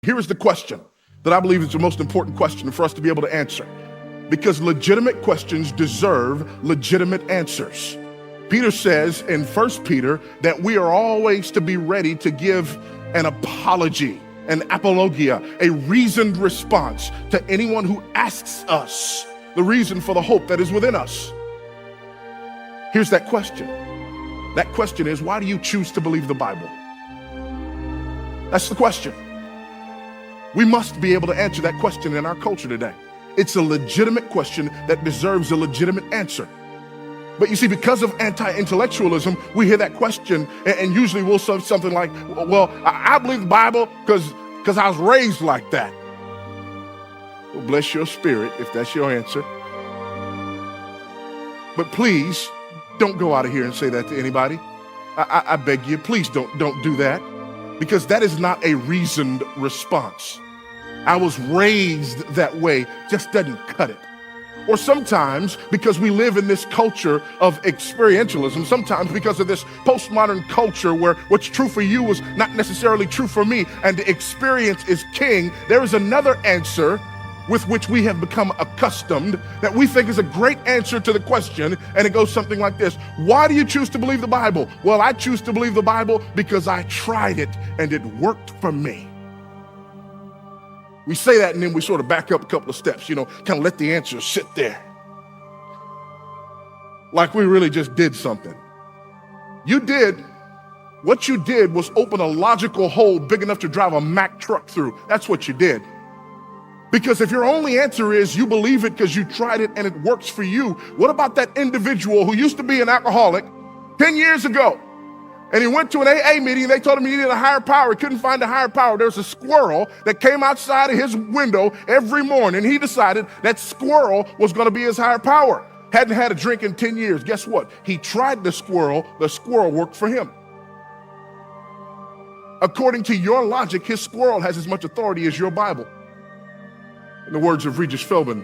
Here is the question that I believe is the most important question for us to be able to answer, because legitimate questions deserve legitimate answers. Peter says in 1 Peter that we are always to be ready to give an apology, an apologia, a reasoned response to anyone who asks us the reason for the hope that is within us. Here's that question. That question is, why do you choose to believe the Bible? That's the question. We must be able to answer that question in our culture today. It's a legitimate question that deserves a legitimate answer. But you see, because of anti-intellectualism, we hear that question and usually we'll say something like, well, I believe the Bible because I was raised like that. Well, bless your spirit if that's your answer. But please don't go out of here and say that to anybody. I beg you, please don't do that, because that is not a reasoned response. I was raised that way just doesn't cut it. Or sometimes, because we live in this culture of experientialism, sometimes because of this postmodern culture where what's true for you is not necessarily true for me, and the experience is king, there is another answer with which we have become accustomed that we think is a great answer to the question, and it goes something like this. Why do you choose to believe the Bible? Well, I choose to believe the Bible because I tried it and it worked for me. We say that and then we sort of back up a couple of steps, kind of let the answer sit there. Like we really just did something. What you did was open a logical hole big enough to drive a Mack truck through. That's what you did. Because if your only answer is you believe it because you tried it and it works for you, what about that individual who used to be an alcoholic 10 years ago? And he went to an AA meeting and they told him he needed a higher power. He couldn't find a higher power. There was a squirrel that came outside of his window every morning. He decided that squirrel was going to be his higher power. Hadn't had a drink in 10 years. Guess what? He tried the squirrel worked for him. According to your logic, his squirrel has as much authority as your Bible. In the words of Regis Philbin,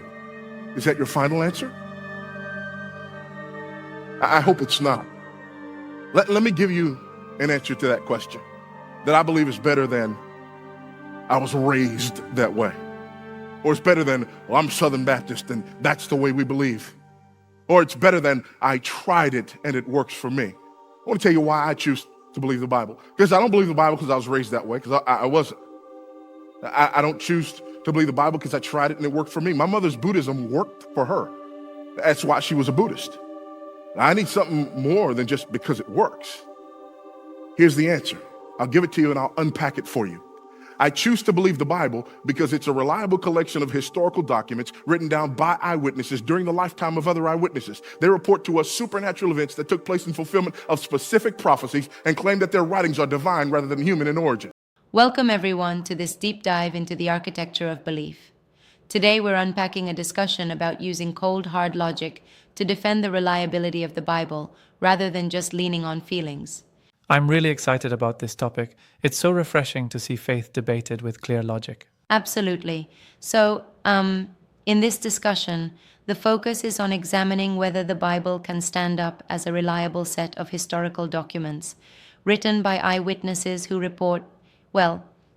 is that your final answer? I hope it's not. Let me give you an answer to that question that I believe is better than I was raised that way. Or it's better than, well, I'm Southern Baptist and that's the way we believe. Or it's better than I tried it and it works for me. I want to tell you why I choose to believe the Bible. Because I don't believe the Bible because I was raised that way, because I wasn't. I don't choose to believe the Bible because I tried it and it worked for me. My mother's Buddhism worked for her. That's why she was a Buddhist. I need something more than just because it works. Here's the answer. I'll give it to you and I'll unpack it for you. I choose to believe the Bible because it's a reliable collection of historical documents written down by eyewitnesses during the lifetime of other eyewitnesses. They report to us supernatural events that took place in fulfillment of specific prophecies and claim that their writings are divine rather than human in origin. Welcome everyone to this deep dive into the architecture of belief. Today we're unpacking a discussion about using cold, hard logic to defend the reliability of the Bible rather than just leaning on feelings. I'm really excited about this topic. It's so refreshing to see faith debated with clear logic. Absolutely. So, in this discussion, the focus is on examining whether the Bible can stand up as a reliable set of historical documents written by eyewitnesses who report,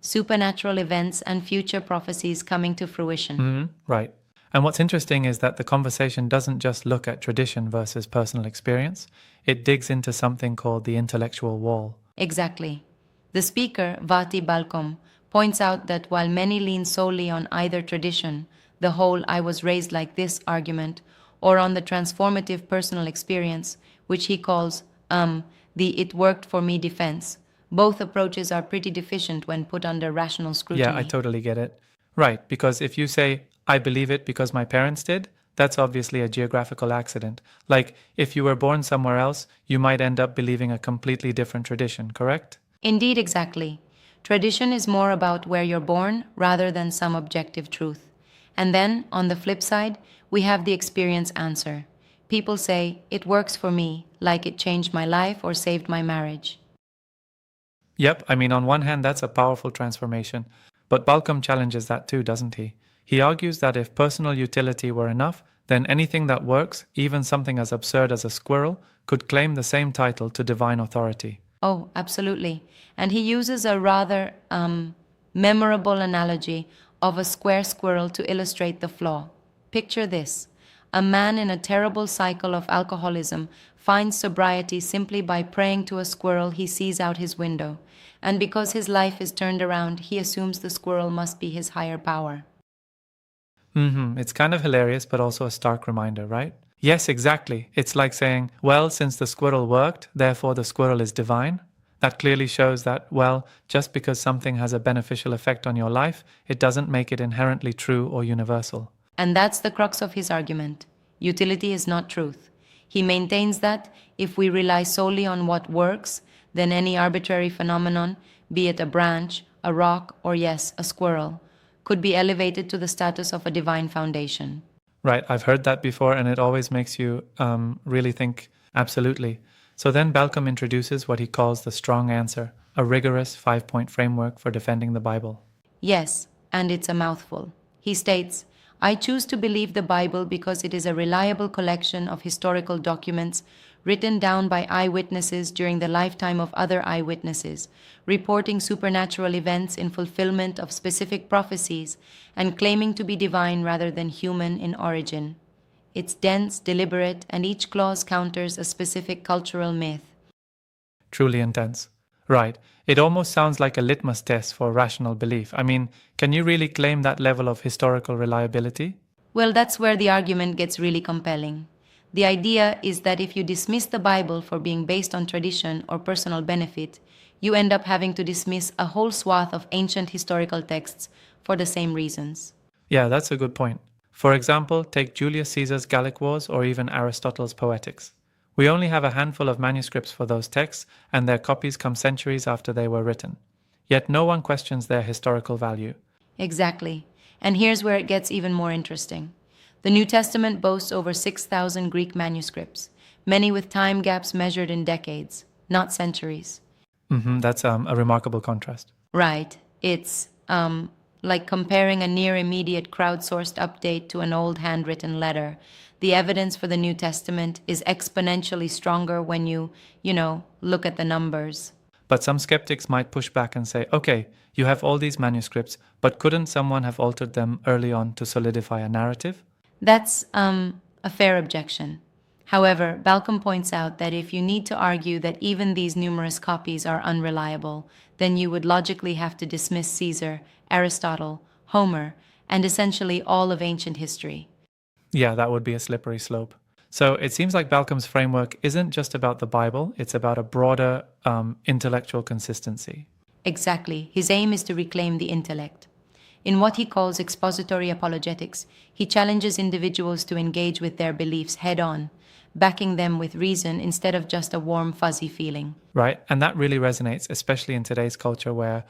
supernatural events and future prophecies coming to fruition. Right. And what's interesting is that the conversation doesn't just look at tradition versus personal experience. It digs into something called the intellectual wall. Exactly. The speaker, Voddie Baucham, points out that while many lean solely on either tradition, the whole "I was raised like this" argument, or on the transformative personal experience, which he calls the "it worked for me" defense, both approaches are pretty deficient when put under rational scrutiny. Yeah, I totally get it. Right, because if you say, I believe it because my parents did, that's obviously a geographical accident. Like, if you were born somewhere else, you might end up believing a completely different tradition, correct? Indeed, exactly. Tradition is more about where you're born rather than some objective truth. And then, on the flip side, we have the experience answer. People say, it works for me, like it changed my life or saved my marriage. Yep, on one hand, that's a powerful transformation. But Baucham challenges that too, doesn't he? He argues that if personal utility were enough, then anything that works, even something as absurd as a squirrel, could claim the same title to divine authority. Oh, absolutely. And he uses a rather memorable analogy of a square squirrel to illustrate the flaw. Picture this: a man in a terrible cycle of alcoholism finds sobriety simply by praying to a squirrel he sees out his window, and because his life is turned around, he assumes the squirrel must be his higher power. It's kind of hilarious, but also a stark reminder, right? Yes, exactly. It's like saying, well, since the squirrel worked, therefore the squirrel is divine. That clearly shows that, well, just because something has a beneficial effect on your life, it doesn't make it inherently true or universal. And that's the crux of his argument. Utility is not truth. He maintains that if we rely solely on what works, then any arbitrary phenomenon, be it a branch, a rock, or yes, a squirrel, could be elevated to the status of a divine foundation. Right, I've heard that before, and it always makes you really think, absolutely. So then Balcom introduces what he calls the strong answer, a rigorous 5-point framework for defending the Bible. Yes, and it's a mouthful. He states, I choose to believe the Bible because it is a reliable collection of historical documents written down by eyewitnesses during the lifetime of other eyewitnesses, reporting supernatural events in fulfillment of specific prophecies and claiming to be divine rather than human in origin. It's dense, deliberate, and each clause counters a specific cultural myth. Truly intense. Right. It almost sounds like a litmus test for rational belief. I mean, can you really claim that level of historical reliability? Well, that's where the argument gets really compelling. The idea is that if you dismiss the Bible for being based on tradition or personal benefit, you end up having to dismiss a whole swath of ancient historical texts for the same reasons. Yeah, that's a good point. For example, take Julius Caesar's Gallic Wars or even Aristotle's Poetics. We only have a handful of manuscripts for those texts, and their copies come centuries after they were written. Yet no one questions their historical value. Exactly. And here's where it gets even more interesting. The New Testament boasts over 6,000 Greek manuscripts, many with time gaps measured in decades, not centuries. That's a remarkable contrast. Right. It's like comparing a near immediate crowdsourced update to an old handwritten letter. The evidence for the New Testament is exponentially stronger when you look at the numbers. But some skeptics might push back and say, okay, you have all these manuscripts, but couldn't someone have altered them early on to solidify a narrative? That's a fair objection. However, Balcom points out that if you need to argue that even these numerous copies are unreliable, then you would logically have to dismiss Caesar, Aristotle, Homer, and essentially all of ancient history. Yeah, that would be a slippery slope. So it seems like Balcom's framework isn't just about the Bible, it's about a broader intellectual consistency. Exactly. His aim is to reclaim the intellect. In what he calls expository apologetics, he challenges individuals to engage with their beliefs head-on, backing them with reason instead of just a warm, fuzzy feeling. Right, and that really resonates, especially in today's culture where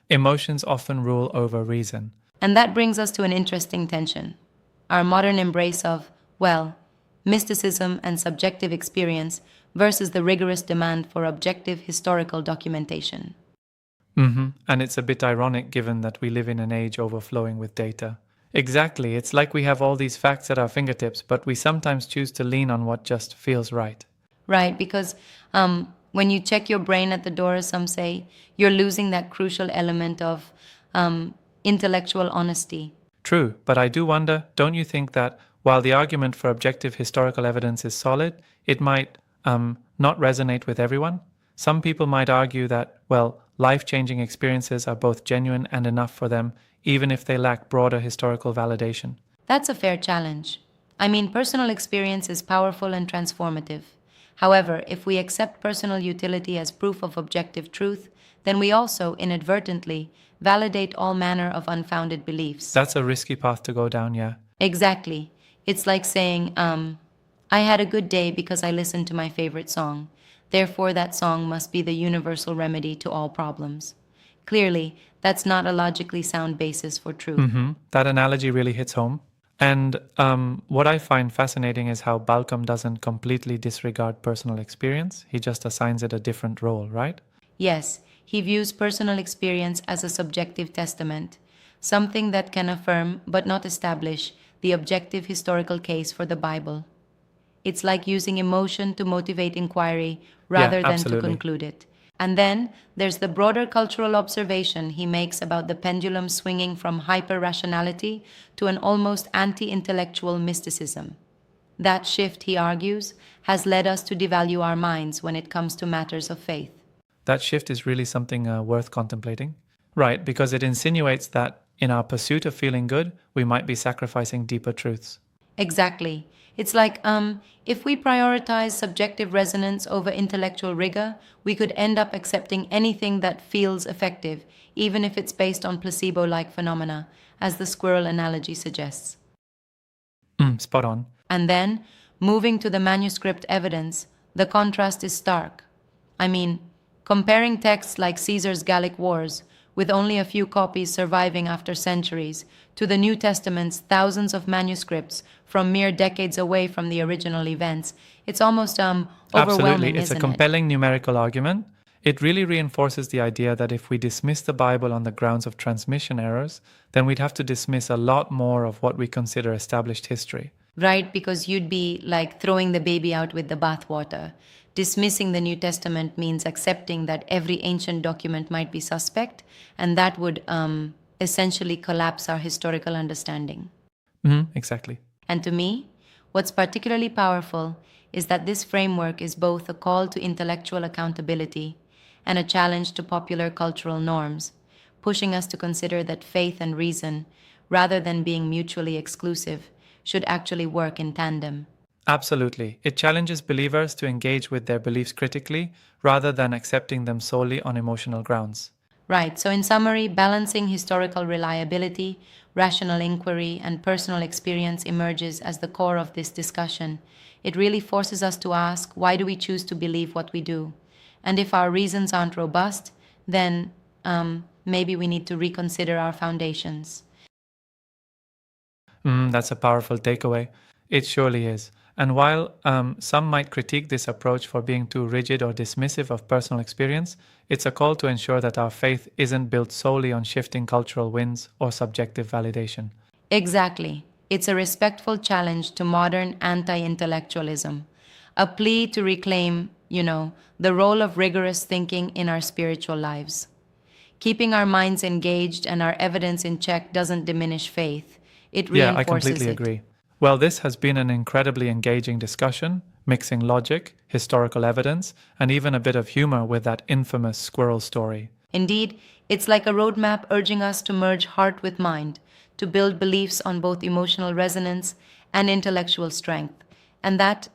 emotions often rule over reason. And that brings us to an interesting tension. Our modern embrace of, mysticism and subjective experience versus the rigorous demand for objective historical documentation. And it's a bit ironic given that we live in an age overflowing with data. Exactly, it's like we have all these facts at our fingertips, but we sometimes choose to lean on what just feels right. Right, because when you check your brain at the door, as some say, you're losing that crucial element of intellectual honesty. True, but I do wonder, don't you think that while the argument for objective historical evidence is solid, it might not resonate with everyone? Some people might argue that, life-changing experiences are both genuine and enough for them, even if they lack broader historical validation. That's a fair challenge. I mean, personal experience is powerful and transformative. However, if we accept personal utility as proof of objective truth, then we also, inadvertently, validate all manner of unfounded beliefs. That's a risky path to go down, yeah. Exactly. It's like saying, I had a good day because I listened to my favorite song. Therefore, that song must be the universal remedy to all problems. Clearly, that's not a logically sound basis for truth. That analogy really hits home. And what I find fascinating is how Balcom doesn't completely disregard personal experience. He just assigns it a different role, right? Yes, he views personal experience as a subjective testament, something that can affirm but not establish the objective historical case for the Bible. It's like using emotion to motivate inquiry rather than to absolutely. conclude it. And then there's the broader cultural observation he makes about the pendulum swinging from hyper rationality to an almost anti intellectual mysticism. That shift, he argues, has led us to devalue our minds when it comes to matters of faith. That shift is really something worth contemplating. Right, because it insinuates that in our pursuit of feeling good, we might be sacrificing deeper truths. Exactly. It's like, if we prioritize subjective resonance over intellectual rigor, we could end up accepting anything that feels effective, even if it's based on placebo like phenomena, as the squirrel analogy suggests. Spot on. And then, moving to the manuscript evidence, the contrast is stark. I mean, comparing texts like Caesar's Gallic Wars, with only a few copies surviving after centuries, to the New Testament's thousands of manuscripts from mere decades away from the original events, it's almost overwhelming, Absolutely, it's a isn't it? compelling numerical argument. It really reinforces the idea that if we dismiss the Bible on the grounds of transmission errors, then we'd have to dismiss a lot more of what we consider established history. Right, because you'd be like throwing the baby out with the bathwater. Dismissing the New Testament means accepting that every ancient document might be suspect, and that would essentially collapse our historical understanding. Exactly. And to me, what's particularly powerful is that this framework is both a call to intellectual accountability and a challenge to popular cultural norms, pushing us to consider that faith and reason, rather than being mutually exclusive, should actually work in tandem. Absolutely. It challenges believers to engage with their beliefs critically rather than accepting them solely on emotional grounds. Right, so in summary, balancing historical reliability, rational inquiry, and personal experience emerges as the core of this discussion. It really forces us to ask, why do we choose to believe what we do? And if our reasons aren't robust, then maybe we need to reconsider our foundations. That's a powerful takeaway. It surely is. And while some might critique this approach for being too rigid or dismissive of personal experience, it's a call to ensure that our faith isn't built solely on shifting cultural winds or subjective validation. Exactly. It's a respectful challenge to modern anti-intellectualism, a plea to reclaim, the role of rigorous thinking in our spiritual lives. Keeping our minds engaged and our evidence in check doesn't diminish faith. It Yeah, I reinforces completely it. agree. Well, this has been an incredibly engaging discussion, mixing logic, historical evidence, and even a bit of humor with that infamous squirrel story. Indeed, it's like a roadmap urging us to merge heart with mind, to build beliefs on both emotional resonance and intellectual strength. And that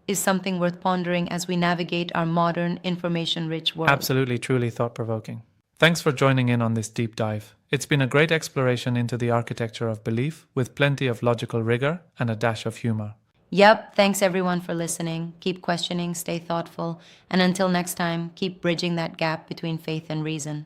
is something worth pondering as we navigate our modern, information-rich world. Absolutely, truly thought-provoking. Thanks for joining in on this deep dive. It's been a great exploration into the architecture of belief with plenty of logical rigor and a dash of humor. Yep, thanks everyone for listening. Keep questioning, stay thoughtful, and until next time, keep bridging that gap between faith and reason.